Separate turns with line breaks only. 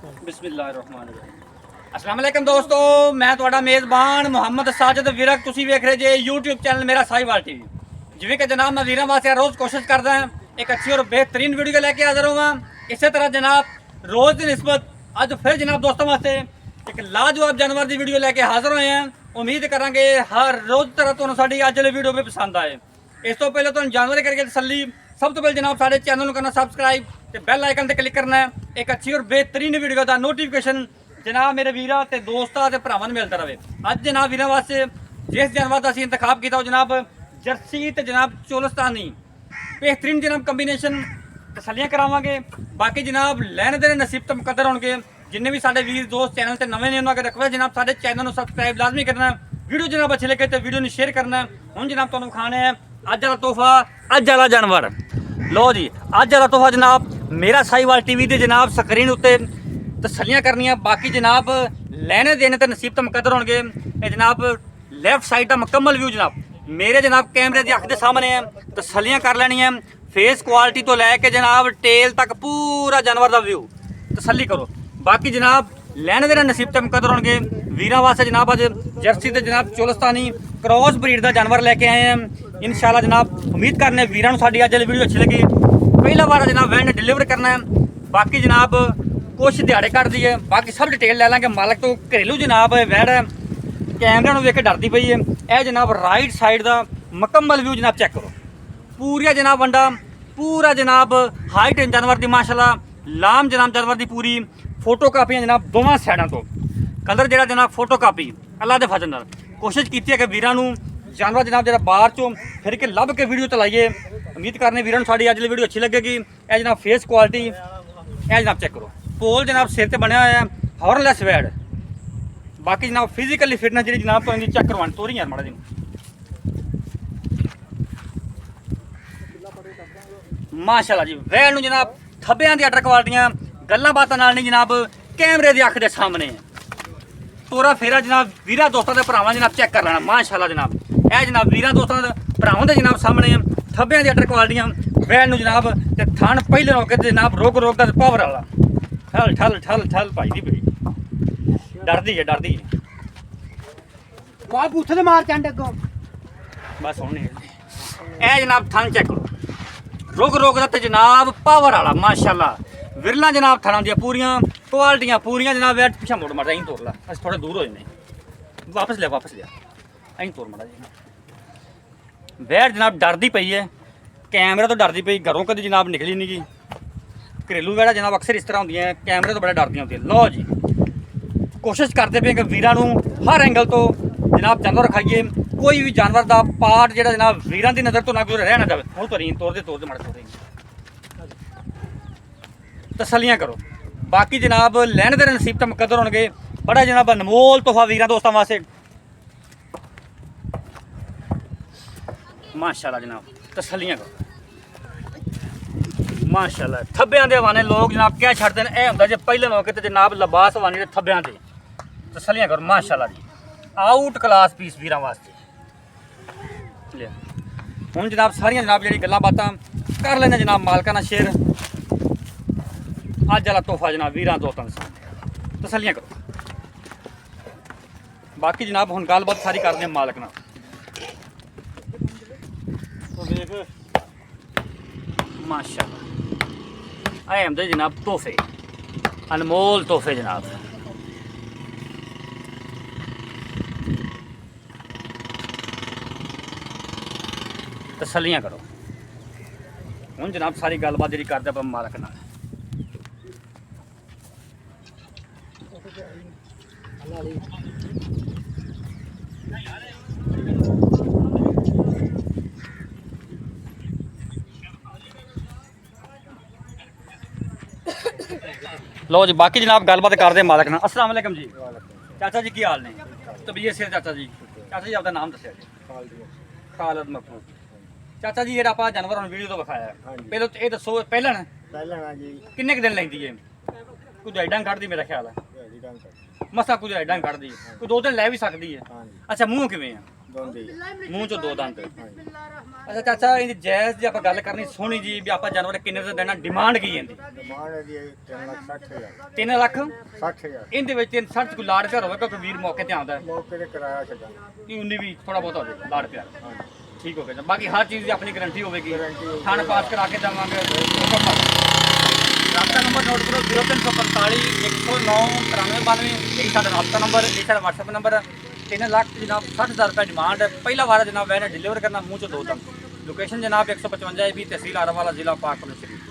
बिस्मिल्लाहिर्रहमानिर्रहीम। अस्सलाम वालेकुम दोस्तों, मैं ਤੁਹਾਡਾ ਮੇਜ਼ਬਾਨ ਮੁਹੰਮਦ ਸਾਜਦ ਵਿਰਕ। ਤੁਸੀਂ ਵੇਖ ਰਹੇ ਜੇ YouTube ਚੈਨਲ ਮੇਰਾ ਸਾਈਵਾਲ ਟੀਵੀ। ਜਿਵੇਂ ਕਿ ਜਨਾਬ ਮੈਂ ਵੀਰਾਂ ਵਾਸਤੇ ਰੋਜ਼ ਕੋਸ਼ਿਸ਼ ਕਰਦਾ ਹਾਂ ਇੱਕ ਅੱਛੀ ਔਰ बेहतरीन वीडियो ਲੈ ਕੇ ਹਾਜ਼ਰ ਹੋਵਾਂ। ਇਸੇ ਤਰ੍ਹਾਂ ਜਨਾਬ ਰੋਜ਼ ਦੀ ਨਿਸਬਤ ਅੱਜ ਫਿਰ ਜਨਾਬ ਦੋਸਤਾਂ ਵਾਸਤੇ ਇੱਕ ਲਾਜਵਾਬ ਜਾਨਵਰ ਦੀ ਵੀਡੀਓ ਲੈ ਕੇ ਹਾਜ਼ਰ ਹੋਏ ਹਾਂ। ਉਮੀਦ ਕਰਾਂਗੇ ਹਰ ਰੋਜ਼ ਤਰ੍ਹਾਂ ਤੁਹਾਨੂੰ ਸਾਡੀ ਅੱਜ ਵਾਲੀ ਵੀਡੀਓ ਵੀ ਪਸੰਦ ਆਏ। ਇਸ ਤੋਂ ਪਹਿਲਾਂ ਤੁਹਾਨੂੰ ਜਾਨਵਰ ਕਰਕੇ ਤਸੱਲੀ ਸਭ ਤੋਂ ਪਹਿਲਾਂ ਜਨਾਬ ਸਾਡੇ ਚੈਨਲ ਨੂੰ ਕਰਨਾ ਸਬਸਕ੍ਰਾਈਬ ਤੇ ਬੈਲ ਆਈਕਨ ਤੇ ਕਲਿੱਕ ਕਰਨਾ ਹੈ। ਇੱਕ ਅੱਛੀ ਔਰ बेहतरीन ਵੀਡੀਓ ਦਾ ਨੋਟੀਫਿਕੇਸ਼ਨ ਜਨਾਬ ਮੇਰੇ ਵੀਰਾਂ ਤੇ ਦੋਸਤਾਂ ਤੇ ਭਰਾਵਾਂ ਨੂੰ ਮਿਲਦਾ ਰਹੇ। ਅੱਜ ਜਨਾਬ ਵੀਰਾਂ ਵਾਸਤੇ ਜਿਸ ਜਾਨਵਰ ਦਾ ਅਸੀਂ ਇੰਤਖਾਬ ਕੀਤਾ ਉਹ ਜਨਾਬ ਜਰਸੀ ਤੇ ਜਨਾਬ ਚੋਲਸਤਾਨੀ बेहतरीन जनाब ਕੰਬੀਨੇਸ਼ਨ ਤਸੱਲੀਆਂ ਕਰਾਵਾਂਗੇ। ਬਾਕੀ ਜਨਾਬ ਲੈਣ ਦੇ ਨਸੀਬ ਤੇ ਮੁਕੱਦਰ ਹੋਣਗੇ। ਜਿੰਨੇ ਵੀ ਸਾਡੇ ਵੀਰ ਦੋਸਤ ਚੈਨਲ ਤੇ ਨਵੇਂ ਨੇ ਉਹਨਾਂ ਅਗੇ ਰਿਕਵੈਸਟ ਜਨਾਬ ਸਾਡੇ ਚੈਨਲ ਨੂੰ ਸਬਸਕ੍ਰਾਈਬ ਲਾਜ਼ਮੀ ਕਰਨਾ। ਵੀਡੀਓ ਜਨਾਬ ਅੱਛੀ ਲੱਗੇ ਤੇ ਵੀਡੀਓ ਨੂੰ ਸ਼ੇਅਰ ਕਰਨਾ। ਹੁਣ ਜਨਾਬ ਤੁਹਾਨੂੰ ਖਾਣਾ ਹੈ ਅੱਜ ਵਾਲਾ ਤੋਹਫਾ, ਅੱਜ ਵਾਲਾ ਜਾਨਵਰ। ਲੋ ਜੀ ਅੱਜ ਵਾਲਾ ਤੋਹਫਾ ਜਨਾਬ ਮੇਰਾ ਸਾਈਵਾਲ ਟੀਵੀ ਤੇ ਜਨਾਬ ਸਕਰੀਨ ਉੱਤੇ ਤਸੱਲੀਆਂ ਕਰਨੀਆਂ। ਬਾਕੀ ਜਨਾਬ ਲੈਣੇ ਦੇਣੇ ਤੇ ਨਸੀਬ ਤੇ ਮੁਕੱਦਰ ਹੋਣਗੇ। ਇਹ ਜਨਾਬ ਲੈਫਟ ਸਾਈਡ ਦਾ ਮੁਕੰਮਲ ਵਿਊ ਜਨਾਬ ਮੇਰੇ ਜਨਾਬ ਕੈਮਰੇ ਦੀ ਅੱਖ ਦੇ ਸਾਹਮਣੇ ਹੈ। ਤਸੱਲੀਆਂ ਕਰ ਲੈਣੀਆਂ ਫੇਸ ਕੁਆਲਿਟੀ ਤੋਂ ਲੈ ਕੇ ਜਨਾਬ ਟੇਲ ਤੱਕ ਪੂਰਾ ਜਾਨਵਰ ਦਾ ਵਿਊ ਤਸੱਲੀ ਕਰੋ। ਬਾਕੀ ਜਨਾਬ ਲੈਣੇ ਦੇਣੇ ਨਸੀਬ ਤੇ ਮੁਕੱਦਰ ਹੋਣਗੇ। ਵੀਰਾਂ ਵਾਸਤੇ ਜਨਾਬ ਅੱਜ ਜਰਸੀ ਤੇ ਜਨਾਬ ਚੋਲਸਤਾਨੀ ਕ੍ਰੋਸ ਬਰੀਡ ਦਾ ਜਾਨਵਰ ਲੈ ਕੇ ਆਏ ਹਾਂ। ਇਨਸ਼ਾਅੱਲਾ ਜਨਾਬ ਉਮੀਦ ਕਰਨੇ ਵੀਰਾਂ ਨੂੰ ਸਾਡੀ ਅੱਜ ਵਾਲੀ ਵੀਡੀਓ ਅੱਛੀ ਲੱਗੀ। ਪਹਿਲਾ ਵਾਰ ਜਨਾਬ ਵੈਨ ਡਿਲੀਵਰ ਕਰਨਾ ਹੈ। ਬਾਕੀ ਜਨਾਬ ਕੁਛ ਦਿਹਾੜੇ ਕੱਢ ਦਈਏ, ਬਾਕੀ ਸਭ ਡਿਟੇਲ ਲੈ ਲਾਂਗੇ ਮਾਲਕ ਤੋਂ। ਘਰੇਲੂ ਜਨਾਬ ਵੈੜ ਕੈਮਰਾ ਨੂੰ ਵੇਖ ਕੇ ਡਰਦੀ ਪਈ ਹੈ। ਇਹ ਜਨਾਬ ਰਾਈਟ ਸਾਈਡ ਦਾ ਮੁਕੰਮਲ ਵਿਊ ਜਨਾਬ ਚੈੱਕ ਕਰੋ। ਪੂਰੀਆ ਜਨਾਬ ਵੰਡਾ ਪੂਰਾ ਜਨਾਬ ਹਾਈਟ ਜਾਨਵਰ ਦੀ ਮਾਸ਼ਾਅੱਲਾ ਲਾਮ ਜਨਾਬ ਜਾਨਵਰ ਦੀ ਪੂਰੀ ਫੋਟੋ ਕਾਪੀਆਂ ਜਨਾਬ ਦੋਵਾਂ ਸਾਈਡਾਂ ਤੋਂ। ਕਲਰ ਜਿਹੜਾ ਜਨਾਬ ਫੋਟੋ ਕਾਪੀ ਅੱਲਾ ਦੇ ਫਜ਼ਲ ਨਾਲ ਕੋਸ਼ਿਸ਼ ਕੀਤੀ ਹੈ ਕਿ ਵੀਰਾਂ ਨੂੰ ਜਾਨਵਰ ਜਨਾਬ ਜਿਹੜਾ ਬਾਹਰ ਚੋਂ ਫਿਰ ਕੇ ਲੱਭ ਕੇ ਵੀਡੀਓ ਚਲਾਈਏ। ਉਮੀਦ ਕਰਨੇ ਵੀਰਾਂ ਨੂੰ ਸਾਡੀ ਅੱਜ ਦੀ ਵੀਡੀਓ ਅੱਛੀ ਲੱਗੇਗੀ। ਇਹ ਜਨਾਬ ਫੇਸ ਕੁਆਲਿਟੀ ਇਹ ਜਨਾਬ ਚੈੱਕ ਕਰੋ। ਪੋਲ ਜਨਾਬ ਸਿਰ ਤੇ ਬਣਿਆ ਹੋਇਆ ਹੈ ਹਾਰਨਲੈਸ ਵੈੜ। ਬਾਕੀ ਜਨਾਬ ਫਿਜ਼ੀਕਲੀ ਫਿਟਨੈਸ ਜਿਹੜੀ ਜਨਾਬ ਤੋਂ ਚੈੱਕ ਕਰਵਾਉਣ ਤੋਰੀ ਯਾਰ ਮਾੜਾ ਜੀ ਮਾਸ਼ਾਅੱਲਾ ਜੀ। ਵੈੜ ਨੂੰ ਜਨਾਬ ਥੱਬਿਆਂ ਦੀ ਅਟਰ ਕੁਆਲਟੀਆਂ ਗੱਲਾਂ ਬਾਤਾਂ ਨਾਲ ਨਹੀਂ ਜਨਾਬ ਕੈਮਰੇ ਦੀ ਅੱਖ ਦੇ ਸਾਹਮਣੇ ਤੋਰਾ ਫੇਰਾ ਜਨਾਬ ਵੀਰਾਂ ਦੋਸਤਾਂ ਦੇ ਭਰਾਵਾਂ ਜਨਾਬ ਚੈੱਕ ਕਰ ਲੈਣਾ ਮਾਸ਼ਾਅੱਲਾ ਜਨਾਬ। ਇਹ ਜਨਾਬ ਵੀਰਾਂ ਦੋਸਤਾਂ ਦੇ ਭਰਾਵਾਂ ਦੇ ਜਨਾਬ ਸਾਹਮਣੇ ਥੱਬਿਆਂ ਦੀ ਅਟਰ ਕੁਆਲਟੀਆਂ ਵੈੜ ਨੂੰ ਜਨਾਬ ਤੇ ਥਣ ਪਹਿਲੇ ਰੋਕ ਕੇ ਜਨਾਬ ਰੋਕ ਦਾ ਪਾਵਰ ਵਾਲਾ ਠਲ ਠਲ ਠਲ ਠਲ ਭਾਈ ਦੀ ਪਈ ਡਰਦੀ ਹੈ
ਬਾਲ ਬੂਥੇ ਤੇ ਮਾਰ ਚੰਡ ਅੱਗੋਂ
ਬਸ ਹੁਣ ਨਹੀਂ ਇਹ ਜਨਾਬ ਥਣ ਚੈੱਕ ਕਰੋ ਰੋਕ ਦਾ ਤੇ ਜਨਾਬ ਪਾਵਰ ਵਾਲਾ ਮਾਸ਼ਾਅੱਲਾ। ਵਿਰਲਾ ਜਨਾਬ ਥਣਾਂ ਦੀਆਂ ਪੂਰੀਆਂ ਕੁਆਲਟੀਆਂ ਪੂਰੀਆਂ ਜਨਾਬ ਵੈਟ ਪਿੱਛਾ ਮੋੜ ਮਾਰਦਾ ਐਂ ਤੋੜ ਲਾ। ਅਸੀਂ ਥੋੜਾ ਦੂਰ ਹੋ ਜਨੇ ਵਾਪਸ ਲਿਆ ਐਂ ਤੋੜ ਮਾਰਦਾ ਜੀ। ਵੈਟ ਜਨਾਬ ਡਰਦੀ ਪਈ ਹੈ ਕੈਮਰੇ ਤੋਂ ਡਰਦੀ ਪਈ। ਘਰੋਂ ਕਦੇ ਜਨਾਬ ਨਿਕਲੀ ਨਹੀਂ ਗਈ। ਘਰੇਲੂ ਵੈੜਾ ਜਨਾਬ ਅਕਸਰ ਇਸ ਤਰ੍ਹਾਂ ਹੁੰਦੀਆਂ ਕੈਮਰੇ ਤੋਂ ਬੜਾ ਡਰਦੀਆਂ ਹੁੰਦੀਆਂ। ਲਓ ਜੀ ਕੋਸ਼ਿਸ਼ ਕਰਦੇ ਪਏ ਕਿ ਵੀਰਾਂ ਨੂੰ ਹਰ ਐਂਗਲ ਤੋਂ ਜਨਾਬ ਜਾਨਵਰ ਖਾਈਏ। ਕੋਈ ਵੀ ਜਾਨਵਰ ਦਾ ਪਾਰਟ ਜਿਹੜਾ ਜਨਾਬ ਵੀਰਾਂ ਦੀ ਨਜ਼ਰ ਤੋਂ ਨਾ ਗੁਜ਼ਰ ਰਹਿ ਨਾ ਜਾਵੇ। ਹੁਣ ਤੋੜਦੇ ਮਾੜੇ ਤਸੱਲੀਆਂ ਕਰੋ। ਬਾਕੀ ਜਨਾਬ ਲੈਣ ਦੇ ਨਸੀਬ ਤੇ ਮੁਕੱਦਰ ਹੋਣਗੇ। ਬੜਾ ਜਨਾਬ ਅਨਮੋਲ ਤੋਹਫਾ ਵੀਰਾਂ ਦੋਸਤਾਂ ਵਾਸਤੇ ਮਾਸ਼ਾਅੱਲਾ ਜਨਾਬ ਤਸੱਲੀਆਂ ਕਰੋ ਮਾਸ਼ਾਅੱਲਾ। ਥੱਬਿਆਂ ਦੇ ਹਵਾਨੇ ਲੋਕ ਜਨਾਬ ਕਹਿ ਛੱਡਦੇ ਨੇ ਇਹ ਹੁੰਦਾ ਜੇ ਪਹਿਲੇ ਮੌਕੇ ਤੇ ਜਨਾਬ ਲਿਬਾਸ ਹਵਾਨੇ ਦੇ ਥੱਬਿਆਂ ਤੇ ਤਸੱਲੀਆਂ ਕਰੋ ਮਾਸ਼ਾਅੱਲਾ ਜੀ। ਆਊਟ ਕਲਾਸ ਪੀਸ ਵੀਰਾਂ ਵਾਸਤੇ ਲਿਆ। ਹੁਣ ਜਨਾਬ ਸਾਰੀਆਂ ਜਨਾਬ ਜਿਹੜੀ ਗੱਲਾਂ ਬਾਤਾਂ ਕਰ ਲੈਣਾ ਜਨਾਬ ਮਾਲਕਾਂ ਨਾਲ ਸ਼ੇਅਰ। ਅੱਜ ਵਾਲਾ ਤੋਹਫਾ ਜਨਾਬ ਵੀਰਾਂ ਦੋਸਤਾਂ ਦੇ ਸਾਹਮਣੇ ਤਸੱਲੀਆਂ ਕਰੋ। ਬਾਕੀ ਜਨਾਬ ਹੁਣ ਗੱਲਬਾਤ ਸਾਰੀ ਕਰਦੇ ਹਾਂ ਮਾਲਕ ਨਾਲ। ਮਾਸ਼ਾਅੱਲਾ ਆਏ ਹੁੰਦੇ ਜਨਾਬ ਤੋਹਫੇ ਅਨਮੋਲ ਤੋਹਫੇ ਜਨਾਬ। ਤਸੱਲੀਆਂ ਕਰੋ। ਹੁਣ ਜਨਾਬ ਸਾਰੀ ਗੱਲਬਾਤ ਜਿਹੜੀ ਕਰਦੇ ਆਪਾਂ ਮਾਲਕ ਨਾਲ। ਲਓ ਜੀ ਬਾਕੀ ਜਨਾਬ ਗੱਲਬਾਤ ਕਰਦੇ ਮਾਲਕ ਨਾਲ। अस्सलाम वालेकुम जी चाचा जी की हाल ने तबीयत से चाचा जी जी आपका नाम दसिया जी। ਖਾਲਦ ਮਖਮੂਦ ਚਾਚਾ ਜੀ ਜਿਹੜਾ ਆਪਾਂ ਜਾਨਵਰ ਨੂੰ ਵੀਡੀਓ ਤੋਂ ਵਿਖਾਇਆ ਪਹਿਲਾਂ ਇਹ ਦੱਸੋ ਪਹਿਲਾਂ
ਜੀ
ਕਿੰਨੇ ਕੁ ਦਿਨ ਲੈਂਦੀ ਹੈ? ਕੁਝ ਐਡਾਂ ਕੱਢਦੀ ਮੇਰਾ ਖਿਆਲ ਹੈ ਮਸਾ ਕੁਝ ਐਡਾਂ ਕੱਢਦੀ ਹੈ। ਕੋਈ 2 ਦਿਨ ਲੈ ਵੀ ਸਕਦੀ ਹੈ। ਅੱਛਾ ਮੂੰਹ ਕਿਵੇਂ ਆ? ਮੂੰਹ ਚੋਂ 2 ਦੰਦ। ਅੱਛਾ ਚਾਚਾ ਇਹਦੀ ਜਾਇਜ਼ ਜੇ ਆਪਾਂ ਗੱਲ ਕਰਨੀ ਸੋਹਣੀ ਜੀ ਵੀ ਆਪਾਂ ਜਾਨਵਰ ਕਿੰਨੇ ਦਾ ਦੇਣਾ ਡਿਮਾਂਡ ਕੀ ਹੈ ਇਹਦੀ
ਡਿਮਾਂਡ ਹੈ ਜੀ 3,60,000
3 ਲੱਖ
60,000
ਇਹਦੇ ਵਿੱਚ 360 ਕੋਈ ਲਾੜ ਪਿਆਰ ਹੋਵੇਗਾ ਕੋਈ ਵੀਰ ਮੌਕੇ ਤੇ ਆਉਂਦਾ ਹੈ
ਮੌਕੇ ਤੇ ਕਿਰਾਇਆ ਛੱਡਾਂ
ਕਿ 19 ਵੀ ਥੋੜਾ ਬਹੁਤ ਹੋ ਜਾਵੇ ਲਾੜ ਪਿਆਰ ਠੀਕ ਹੋ ਗਿਆ ਬਾਕੀ ਹਰ ਚੀਜ਼ ਦੀ ਆਪਣੀ ਗਾਰੰਟੀ ਹੋਵੇਗੀ
Guarantee ਹੋਵੇਗੀ।
ਥਾਣ ਪਾਸ ਕਰਾ ਕੇ ਦੇਵਾਂਗੇ ਰਾਬਤਾ ਨੰਬਰ ਨੋਟ ਕਰੋ 0345 109 9392 ਇਹ ਸਾਡਾ ਰਾਬਤਾ ਨੰਬਰ ਇਹ ਸਾਡਾ WhatsApp ਨੰਬਰ 3 ਲੱਖ ਜਨਾਬ 60,000 ਰੁਪਏ ਡਿਮਾਂਡ ਹੈ ਪਹਿਲਾ ਵਾਰ ਜਨਾਬ ਵੈਨ ਡਿਲੀਵਰ ਕਰਨਾ ਮੂੰਹ ਚੋਂ ਦੋ ਤੱਕ ਲੋਕੇਸ਼ਨ ਜਨਾਬ 155 ਵੀ ਤਹਿਸੀਲ ਆਰਾਵਾਲਾ ਜ਼ਿਲ੍ਹਾ ਪਾਕਪੁਰ ਸ਼ਰੀਫ